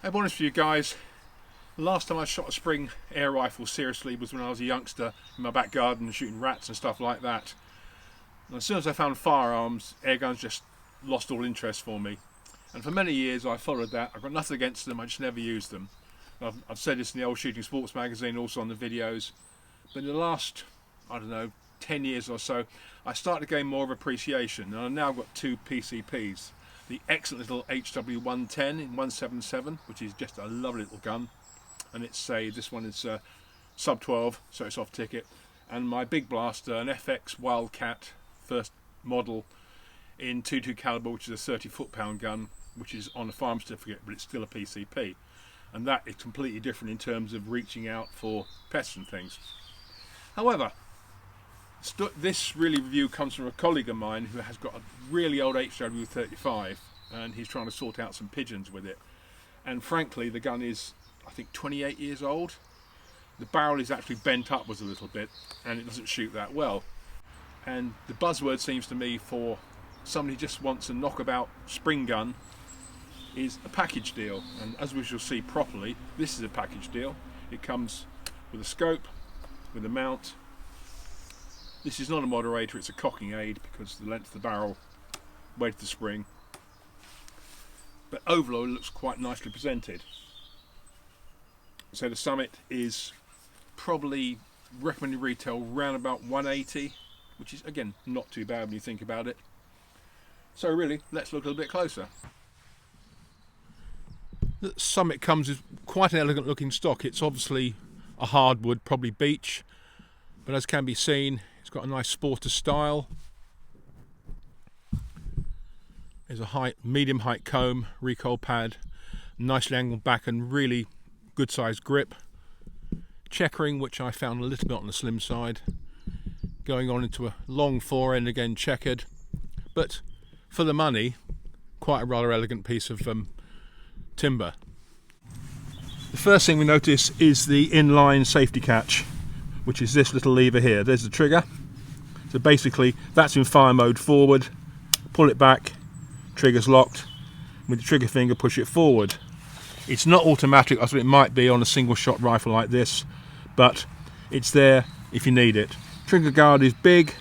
I'll be honest with you guys, the last time I shot a spring air rifle seriously was when I was a youngster in my back garden shooting rats and stuff like that. And as soon as I found firearms, air guns just lost all interest for me. And for many years I followed that. I've got nothing against them, I just never used them. I've said this in the old Shooting Sports magazine, also on the videos. But in the last, I don't know, 10 years or so, I started to gain more of appreciation. And I've now got two PCPs. The excellent little HW110 in 177, which is just a lovely little gun. And it's this one is sub 12, so it's off ticket. And my big blaster, an FX Wildcat first model in 22 caliber, which is a 30 foot-pound gun, which is on a farm certificate, but it's still a PCP. And that is completely different in terms of reaching out for pests and things. However, this review comes from a colleague of mine who has got a really old HW35 and he's trying to sort out some pigeons with it. And frankly, the gun is, I think, 28 years old. The barrel is actually bent upwards a little bit and it doesn't shoot that well. And the buzzword seems to me for somebody who just wants a knockabout spring gun is a package deal. And as we shall see properly, this is a package deal. It comes with a scope, with a mount. This is not a moderator, it's a cocking aid because the length of the barrel, weight of the spring. But overall it looks quite nicely presented. So the Summit is probably recommended retail around about 180, which is again not too bad when you think about it. So really, let's look a little bit closer. The Summit comes with quite an elegant looking stock. It's obviously a hardwood, probably beech, but as can be seen, it's got a nice sporter style. There's a medium height comb, recoil pad, nicely angled back and really good sized grip. Checkering, which I found a little bit on the slim side. Going on into a long forend, again checkered, but for the money, quite a rather elegant piece of timber. The first thing we notice is the inline safety catch, which is this little lever here. There's the trigger. So basically that's in fire mode forward. Pull it back, trigger's locked. With the trigger finger push it forward. It's not automatic as it might be on a single shot rifle like this, but it's there if you need it. Trigger guard is big,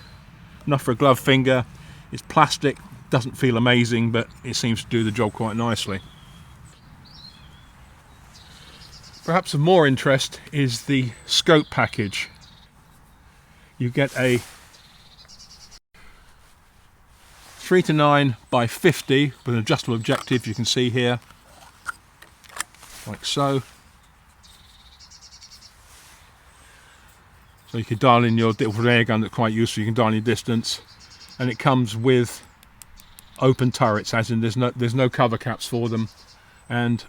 enough for a glove finger. It's plastic, doesn't feel amazing, but it seems to do the job quite nicely. Perhaps of more interest is the scope package. You get a 3-9 by 50 with an adjustable objective, you can see here, like so. So you can dial in your little air gun that's quite useful, you can dial in your distance. And it comes with open turrets, as in there's no cover caps for them. And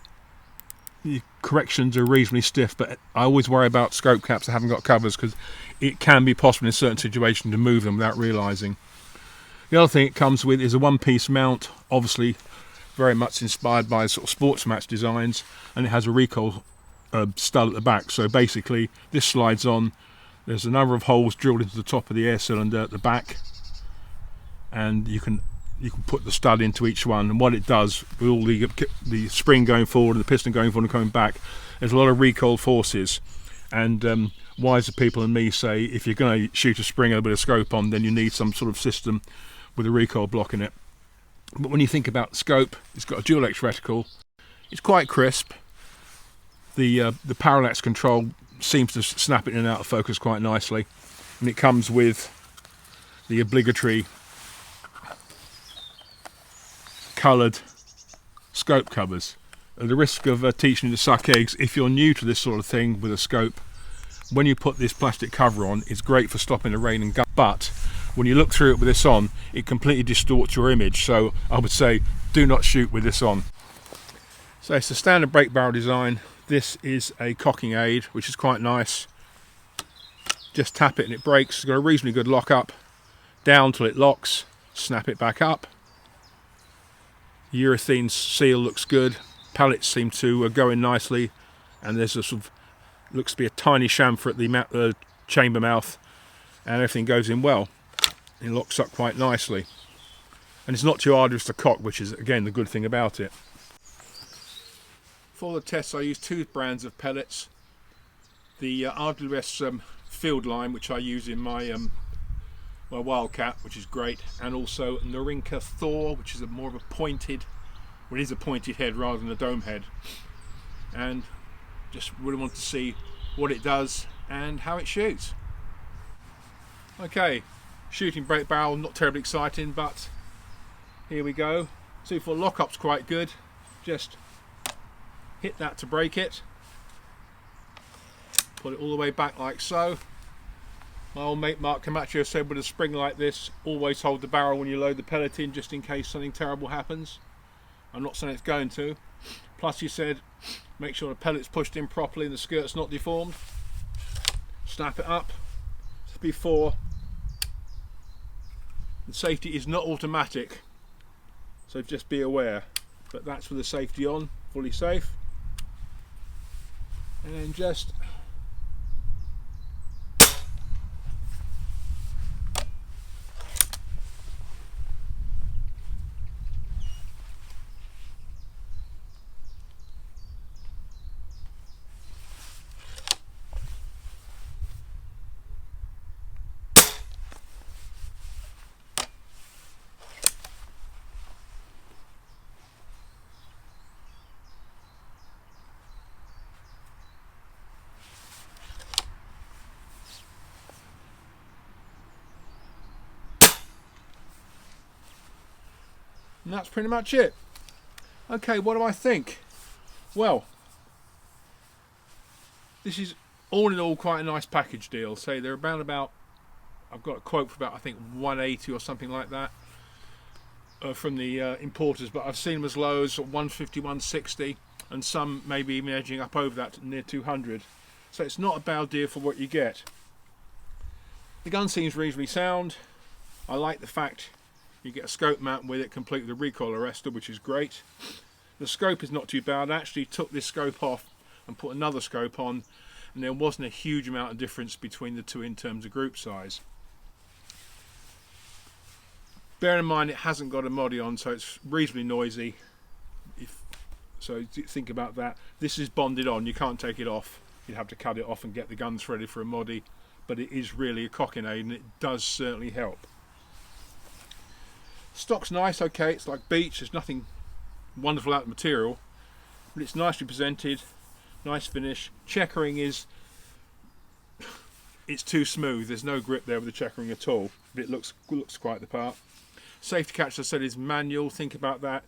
the corrections are reasonably stiff, but I always worry about scope caps that haven't got covers because it can be possible in certain situations to move them without realising. The other thing it comes with is a one-piece mount, obviously very much inspired by sort of sports match designs, and it has a recoil stud at the back. So basically this slides on, there's a number of holes drilled into the top of the air cylinder at the back, and you can put the stud into each one, and what it does with all the spring going forward and the piston going forward and coming back, there's a lot of recoil forces. And wiser people than me say if you're going to shoot a spring and a bit of scope on, then you need some sort of system with a recoil block in it. But when you think about the scope, it's got a dual X reticle, it's quite crisp. The parallax control seems to snap it in and out of focus quite nicely, and it comes with the obligatory coloured scope covers. At the risk of teaching you to suck eggs, if you're new to this sort of thing with a scope, when you put this plastic cover on, it's great for stopping the rain and gun, but when you look through it with this on, it completely distorts your image. So I would say do not shoot with this on. So it's a standard break barrel design. This is a cocking aid, which is quite nice. Just tap it and it breaks. It's got a reasonably good lock up. Down till it locks, snap it back up. Urethane seal looks good. Pallets seem to go in nicely, and there's a sort of looks to be a tiny chamfer at the chamber mouth, and everything goes in well. It locks up quite nicely, and it's not too arduous to cock, which is again the good thing about it. For the tests I used two brands of pellets. The RWS field line, which I use in my my Wildcat, which is great, and also Norinka Thor, which is more of a pointed, well, it is a pointed head rather than a dome head, and just really want to see what it does and how it shoots. Okay, shooting break barrel, not terribly exciting, but here we go. 2-4 lock-up's quite good. Just hit that to break it. Put it all the way back like so. My old mate Mark Camacho said with a spring like this, always hold the barrel when you load the pellet in, just in case something terrible happens. I'm not saying it's going to. Plus he said, make sure the pellet's pushed in properly and the skirt's not deformed. Snap it up. Before. The safety is not automatic, so just be aware. But that's with the safety on, fully safe. And just and that's pretty much it. Okay, what do I think? Well, this is all in all quite a nice package deal. Say they're about I've got a quote for about, I think, 180 or something like that from the importers, but I've seen them as low as 150, 160, and some maybe even edging up over that to near 200. So it's not a bad deal for what you get. The gun seems reasonably sound. I like the fact you get a scope mount with it, complete with a recoil arrestor, which is great. The scope is not too bad. I actually took this scope off and put another scope on, and there wasn't a huge amount of difference between the two in terms of group size. Bear in mind it hasn't got a moddy on, so it's reasonably noisy. So think about that. This is bonded on, you can't take it off. You'd have to cut it off and get the guns ready for a moddy, but it is really a cocking aid and it does certainly help. Stock's nice, okay, it's like beach, there's nothing wonderful about the material, but it's nicely presented, nice finish. Checkering is, it's too smooth, there's no grip there with the checkering at all, but it looks quite the part. Safety catch, as I said, is manual, think about that.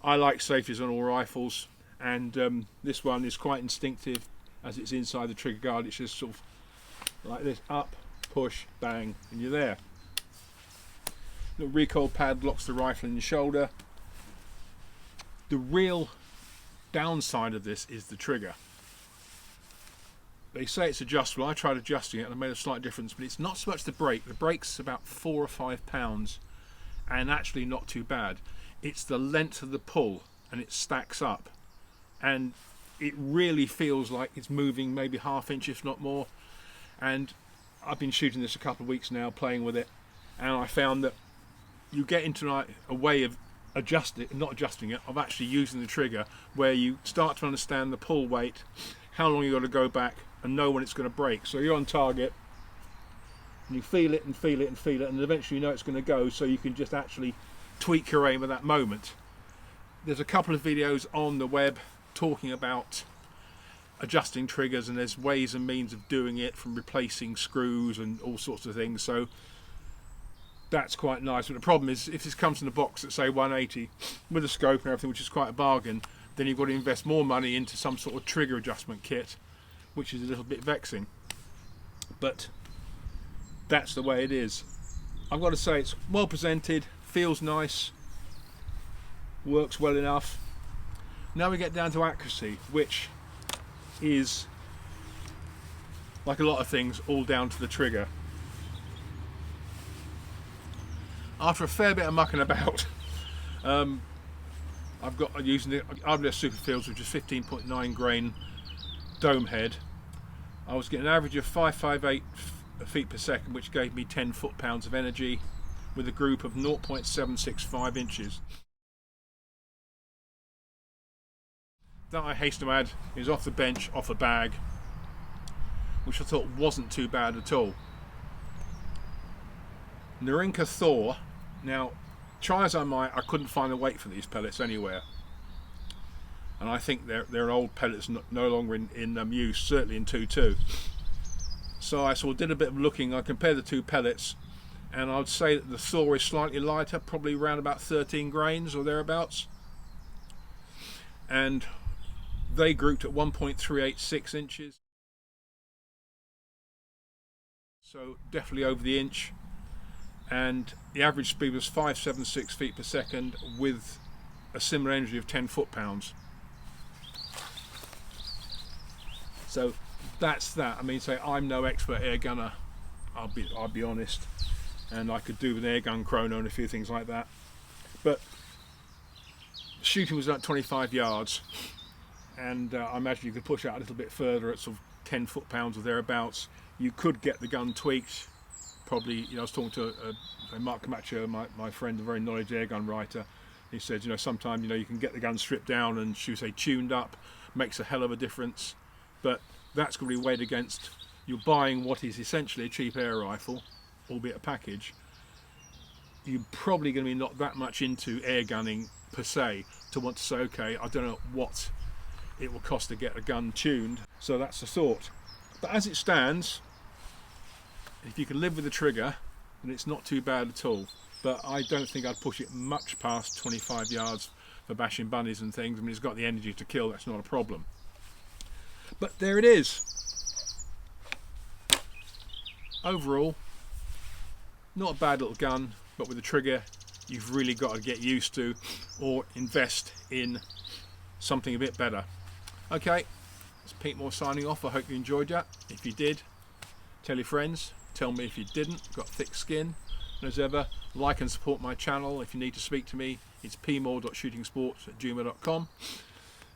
I like safeties on all rifles, and this one is quite instinctive as it's inside the trigger guard. It's just sort of like this, up, push, bang, and you're there. The recoil pad locks the rifle in the shoulder. The real downside of this is the trigger. They say it's adjustable. I tried adjusting it and I made a slight difference, but it's not so much the brake. The brake's about 4 or 5 pounds and actually not too bad. It's the length of the pull, and it stacks up, and it really feels like it's moving maybe half inch if not more. And I've been shooting this a couple of weeks now, playing with it, and I found that you get into like a way of not adjusting it, of actually using the trigger, where you start to understand the pull weight, how long you got to go back, and know when it's going to break. So you're on target and you feel it and feel it and feel it, and eventually you know it's going to go, so you can just actually tweak your aim at that moment. There's a couple of videos on the web talking about adjusting triggers, and there's ways and means of doing it, from replacing screws and all sorts of things, so that's quite nice. But the problem is, if this comes in a box at say 180 with a scope and everything, which is quite a bargain, then you've got to invest more money into some sort of trigger adjustment kit, which is a little bit vexing, but that's the way it is. I've got to say, it's well presented, feels nice, works well enough. Now we get down to accuracy, which is, like a lot of things, all down to the trigger. After a fair bit of mucking about, I've got using the RWS Superfields, which is 15.9 grain dome head. I was getting an average of 558 feet per second, which gave me 10 foot-pounds of energy, with a group of 0.765 inches. that I hasten to add is off the bench, off a bag, which I thought wasn't too bad at all. Narinka Thor. Now, try as I might, I couldn't find a weight for these pellets anywhere, and I think they're old pellets, no longer in use, certainly in 2.2. So I sort of did a bit of looking. I compared the two pellets, and I would say that the Thor is slightly lighter, probably around about 13 grains or thereabouts, and they grouped at 1.386 inches, so definitely over the inch, and the average speed was 576 feet per second with a similar energy of 10 foot-pounds. So that's that. I mean, say I'm no expert air gunner, I'll be honest, and I could do with an air gun chrono and a few things like that, but shooting was at 25 yards, and I imagine you could push out a little bit further at sort of 10 foot-pounds or thereabouts. You could get the gun tweaked. Probably, you know, I was talking to Mark Camacho, my friend, a very knowledgeable air gun writer. He said, you know, sometimes, you know, you can get the gun stripped down and, should we say, tuned up, makes a hell of a difference. But that's going to be weighed against you're buying what is essentially a cheap air rifle, albeit a package. You're probably going to be not that much into air gunning per se to want to say, okay, I don't know what it will cost to get a gun tuned. So that's the thought. But as it stands, if you can live with the trigger, then it's not too bad at all. But I don't think I'd push it much past 25 yards for bashing bunnies and things. I mean, it's got the energy to kill, that's not a problem. But there it is. Overall, not a bad little gun, but with the trigger you've really got to get used to or invest in something a bit better. Okay, it's Pete Moore signing off. I hope you enjoyed that. If you did, tell your friends. Tell me if you didn't. Got thick skin. And as ever, like and support my channel. If you need to speak to me, it's poor.shootingsports@gmail.com.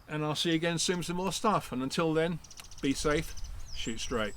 And I'll see you again soon with some more stuff. And until then, be safe, shoot straight.